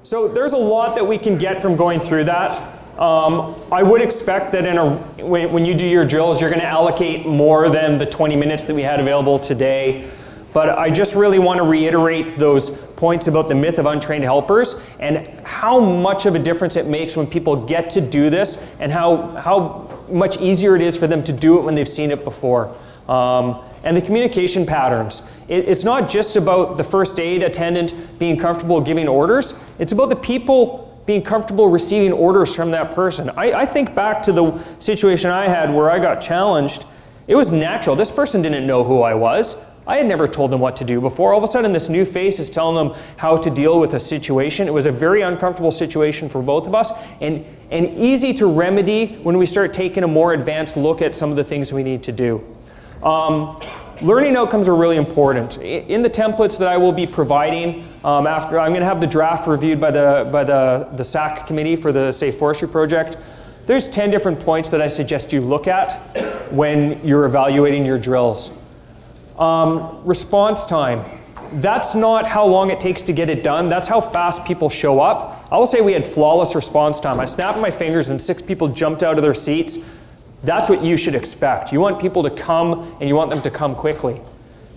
So there's a lot that we can get from going through that. I would expect that when you do your drills, you're going to allocate more than the 20 minutes that we had available today. But I just really want to reiterate those points about the myth of untrained helpers and how much of a difference it makes when people get to do this and how much easier it is for them to do it when they've seen it before. And the communication patterns. It's not just about the first aid attendant being comfortable giving orders. It's about the people being comfortable receiving orders from that person. I think back to the situation I had where I got challenged. It was natural. This person didn't know who I was. I had never told them what to do before. All of a sudden, this new face is telling them how to deal with a situation. It was a very uncomfortable situation for both of us, and easy to remedy when we start taking a more advanced look at some of the things we need to do. Learning outcomes are really important. In the templates that I will be providing, after I'm going to have the draft reviewed by the SAC committee for the Safe Forestry Project. There's 10 different points that I suggest you look at when you're evaluating your drills. Response time. That's not how long it takes to get it done. That's how fast people show up. I will say we had flawless response time. I snapped my fingers and 6 people jumped out of their seats. That's what you should expect. You want people to come and you want them to come quickly.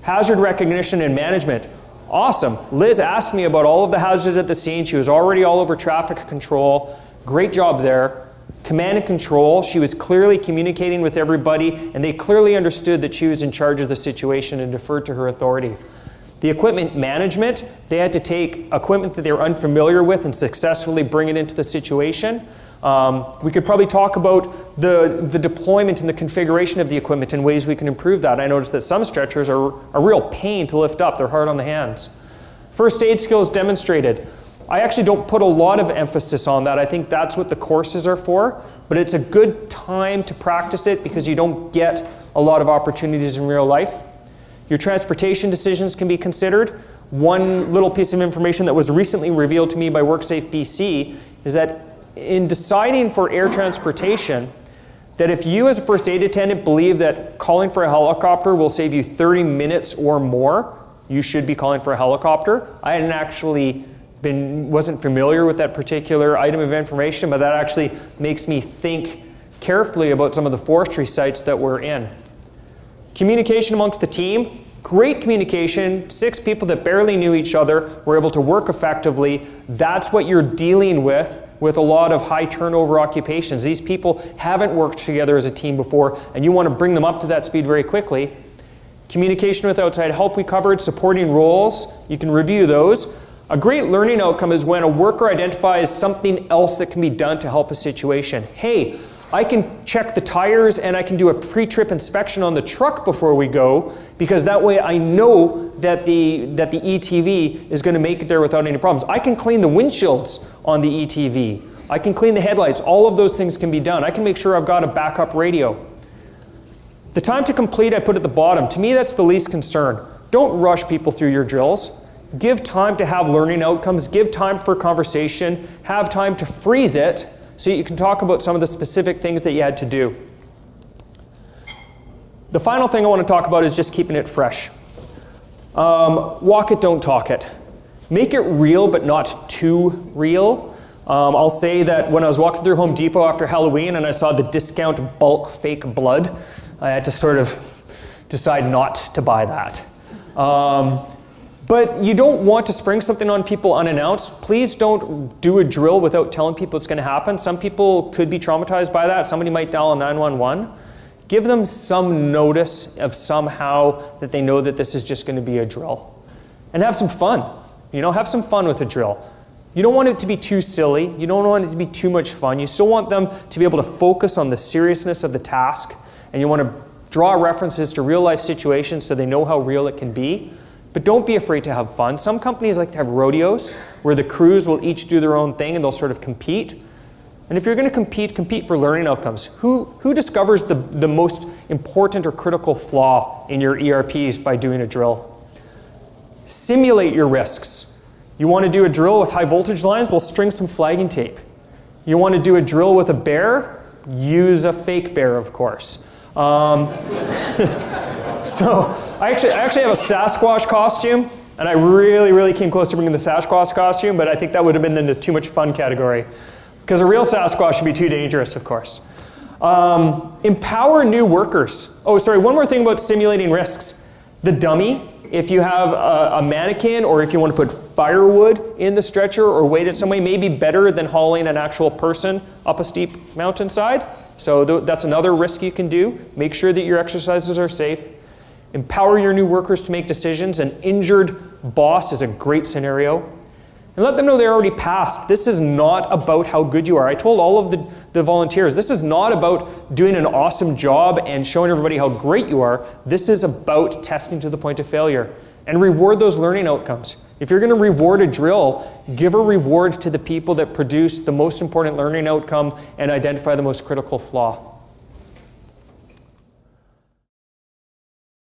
Hazard recognition and management. Awesome. Liz asked me about all of the hazards at the scene. She was already all over traffic control. Great job there. Command and control. She was clearly communicating with everybody and they clearly understood that she was in charge of the situation and deferred to her authority. The equipment management, they had to take equipment that they were unfamiliar with and successfully bring it into the situation. We could probably talk about the deployment and the configuration of the equipment and ways we can improve that. I noticed that some stretchers are a real pain to lift up. They're hard on the hands. First aid skills demonstrated. I actually don't put a lot of emphasis on that. I think that's what the courses are for, but it's a good time to practice it because you don't get a lot of opportunities in real life. Your transportation decisions can be considered. One little piece of information that was recently revealed to me by WorkSafe BC is that in deciding for air transportation, that if you as a first aid attendant believe that calling for a helicopter will save you 30 minutes or more, you should be calling for a helicopter. I hadn't actually wasn't familiar with that particular item of information, but that actually makes me think carefully about some of the forestry sites that we're in. Communication amongst the team, great communication. 6 people that barely knew each other were able to work effectively. That's what you're dealing with a lot of high turnover occupations. These people haven't worked together as a team before, and you want to bring them up to that speed very quickly. Communication with outside help we covered, supporting roles, you can review those. A great learning outcome is when a worker identifies something else that can be done to help a situation. Hey, I can check the tires and I can do a pre-trip inspection on the truck before we go because that way I know that the ETV is going to make it there without any problems. I can clean the windshields on the ETV. I can clean the headlights. All of those things can be done. I can make sure I've got a backup radio. The time to complete I put at the bottom. To me, that's the least concern. Don't rush people through your drills. Give time to have learning outcomes. Give time for conversation. Have time to freeze it so you can talk about some of the specific things that you had to do. The final thing I want to talk about is just keeping it fresh. Walk it, don't talk it. Make it real, but not too real. I'll say that when I was walking through Home Depot after Halloween and I saw the discount bulk fake blood, I had to sort of decide not to buy that. But you don't want to spring something on people unannounced. Please don't do a drill without telling people it's going to happen. Some people could be traumatized by that. Somebody might dial 911. Give them some notice of somehow that they know that this is just going to be a drill. And have some fun. Have some fun with a drill. You don't want it to be too silly. You don't want it to be too much fun. You still want them to be able to focus on the seriousness of the task. And you want to draw references to real life situations so they know how real it can be. But don't be afraid to have fun. Some companies like to have rodeos where the crews will each do their own thing and they'll sort of compete. And if you're going to compete for learning outcomes. Who discovers the most important or critical flaw in your ERPs by doing a drill? Simulate your risks. You want to do a drill with high voltage lines? Well, string some flagging tape. You want to do a drill with a bear? Use a fake bear, of course. So I actually have a Sasquatch costume And I really, really came close to bringing the Sasquatch costume, but I think that would have been in the too much fun category. Because a real Sasquatch would be too dangerous, of course. Empower new workers. Oh, sorry, one more thing about simulating risks. The dummy, if you have a mannequin or if you want to put firewood in the stretcher or weight it some way, may be better than hauling an actual person up a steep mountainside. So that's another risk you can do. Make sure that your exercises are safe. Empower your new workers to make decisions. An injured boss is a great scenario. And let them know they're already passed. This is not about how good you are. I told all of the volunteers, this is not about doing an awesome job and showing everybody how great you are. This is about testing to the point of failure. And reward those learning outcomes. If you're going to reward a drill, give a reward to the people that produce the most important learning outcome and identify the most critical flaw.